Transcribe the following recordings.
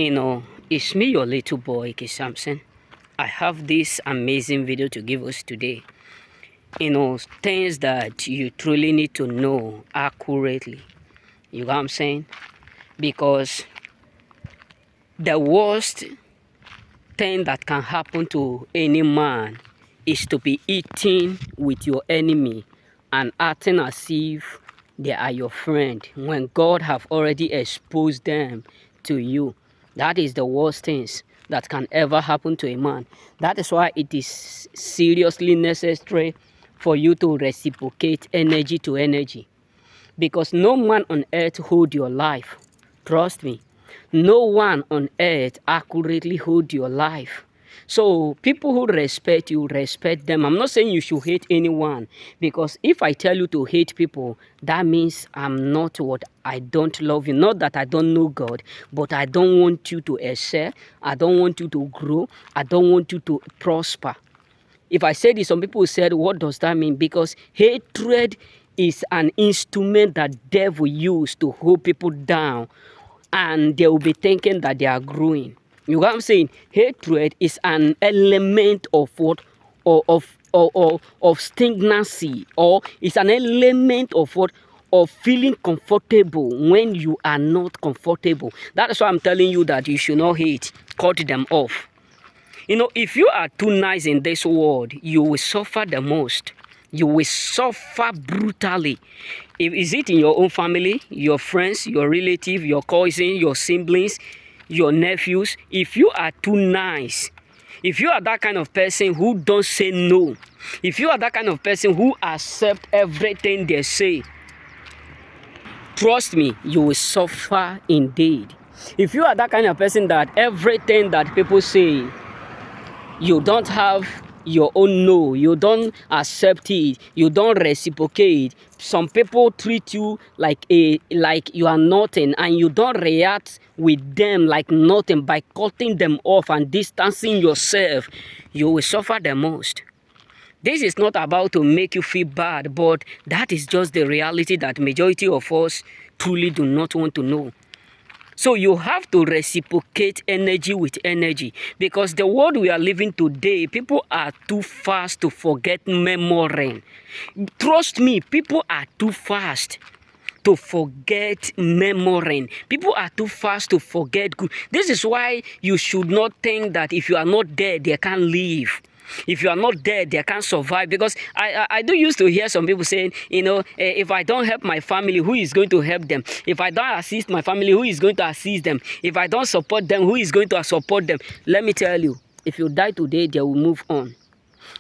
It's me, your little boy, K. Samson. I have this amazing video to give us today. Things that you truly need to know accurately. You know what I'm saying? Because the worst thing that can happen to any man is to be eating with your enemy and acting as if they are your friend when God have already exposed them to you. That is the worst things that can ever happen to a man. That is why it is seriously necessary for you to reciprocate energy to energy. Because no man on earth hold your life. Trust me. No one on earth accurately hold your life. So people who respect you, respect them. I'm not saying you should hate anyone, because if I tell you to hate people, that means I'm not what I don't love you. Not that I don't know God, but I don't want you to excel. I don't want you to grow. I don't want you to prosper. If I say this, some people said, what does that mean? Because hatred is an instrument that devil use to hold people down, and they will be thinking that they are growing. You know what I'm saying? Hatred is an element of what? Of stagnancy, or it's an element of what? Of feeling comfortable when you are not comfortable. That is why I'm telling you that you should not hate. Cut them off. If you are too nice in this world, you will suffer the most. You will suffer brutally. Is it in your own family, your friends, your relative, your cousin, your siblings, your nephews? If you are too nice, if you are that kind of person who don't say no, if you are that kind of person who accept everything they say, trust me, you will suffer indeed. If you are that kind of person that everything that people say, you don't have your own no, you don't accept it, you don't reciprocate. Some people treat you like you are nothing, and you don't react with them like nothing by cutting them off and distancing yourself. You will suffer the most. This is not about to make you feel bad, but that is just the reality that majority of us truly do not want to know. So you have to reciprocate energy with energy, because the world we are living today, people are too fast to forget memory. Trust me, people are too fast to forget memory. People are too fast to forget good. This is why you should not think that if you are not dead, they can't live. If you are not dead, they can't survive. Because I do used to hear some people saying, if I don't help my family, who is going to help them? If I don't assist my family, who is going to assist them? If I don't support them, who is going to support them? Let me tell you, if you die today, they will move on.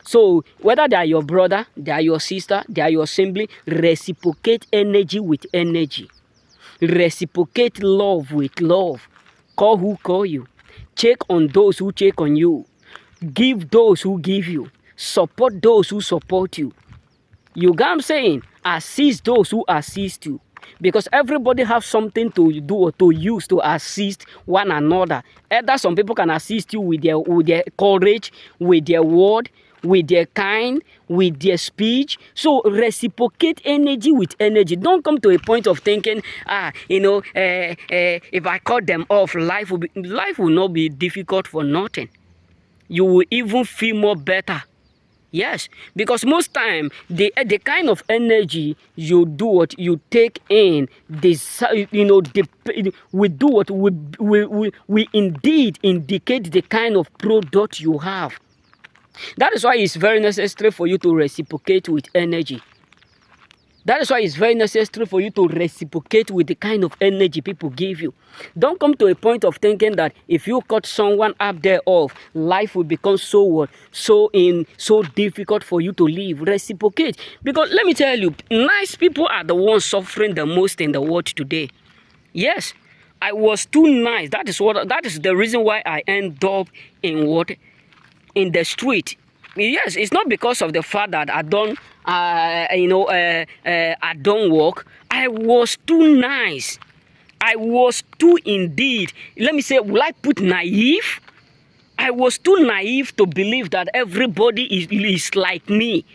So whether they are your brother, they are your sister, they are your sibling, reciprocate energy with energy. Reciprocate love with love. Call who call you. Check on those who check on you. Give those who give you. Support those who support you. You get what I'm saying? Assist those who assist you. Because everybody have something to do or to use to assist one another. Either some people can assist you with their courage, with their word, with their kind, with their speech. So reciprocate energy with energy. Don't come to a point of thinking, if I cut them off, life will not be difficult for nothing. You will even feel more better. Yes, because most time the kind of energy you do, what you take in, we do what we indeed indicate the kind of product you have. That is why it's very necessary for you to reciprocate with energy. That is why it's very necessary for you to reciprocate with the kind of energy people give you. Don't come to a point of thinking that if you cut someone up there off, life will become so difficult for you to live. Reciprocate. Because let me tell you, nice people are the ones suffering the most in the world today. Yes, I was too nice. That is the reason why I end up in the street. Yes, it's not because of the fact that I don't work. I was too nice. I was too indeed. Let me say, will I put naive? I was too naive to believe that everybody is like me.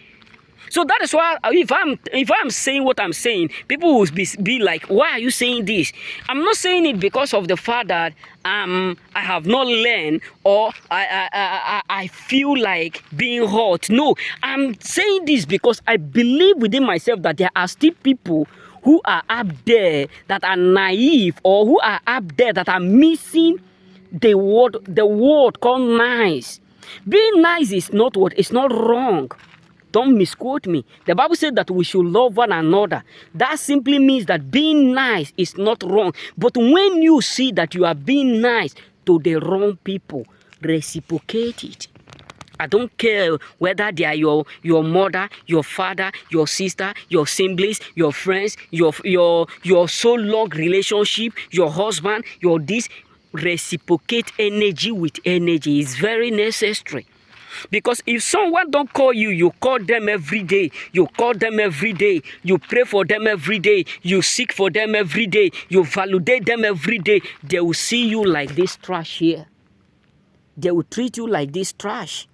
So that is why if I'm saying what I'm saying, people will be like, why are you saying this? I'm not saying it because of the fact that I have not learned, or I feel like being hot. No, I'm saying this because I believe within myself that there are still people who are up there that are naive, or who are up there that are missing the word called nice. Being nice is not what? It's not wrong. Don't misquote me. The Bible said that we should love one another. That simply means that being nice is not wrong. But when you see that you are being nice to the wrong people, reciprocate it. I don't care whether they are your mother, your father, your sister, your siblings, your friends, your so long relationship, your husband, your this. Reciprocate energy with energy is very necessary. Because if someone don't call you, you call them every day. You call them every day. You pray for them every day. You seek for them every day. You validate them every day. They will see you like this trash here. They will treat you like this trash.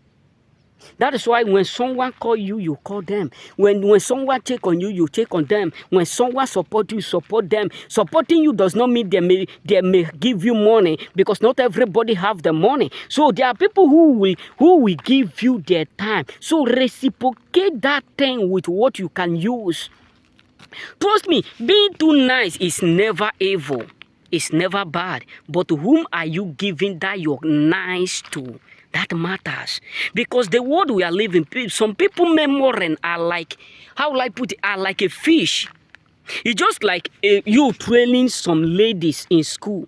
That is why when someone call you, you call them. When someone take on you, you take on them. When someone support you, support them. Supporting you does not mean they may give you money, because not everybody have the money. So there are people who will give you their time. So reciprocate that thing with what you can use. Trust me, being too nice is never evil. It's never bad. But whom are you giving that you're nice to? That matters. Because the world we are living, some people memory are like, how will I put it, are like a fish. It's just like you training some ladies in school.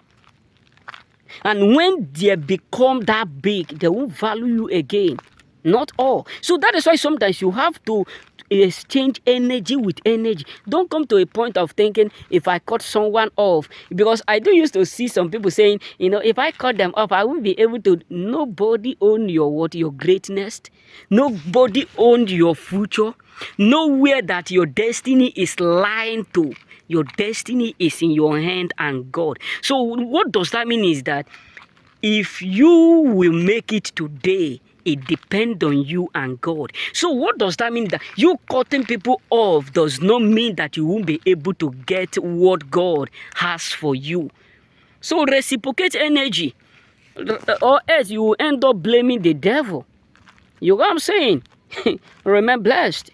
And when they become that big, they won't value you again. Not all. So that is why sometimes you have to exchange energy with energy. Don't come to a point of thinking, if I cut someone off, because I do used to see some people saying, if I cut them off, I won't be able to. Nobody own your greatness. Nobody own your future. Nowhere that your destiny is lying to. Your destiny is in your hand and God. So what does that mean is that if you will make it today, it depends on you and God. So what does that mean? That you cutting people off does not mean that you won't be able to get what God has for you. So reciprocate energy, or else you will end up blaming the devil. You know what I'm saying? Remain blessed.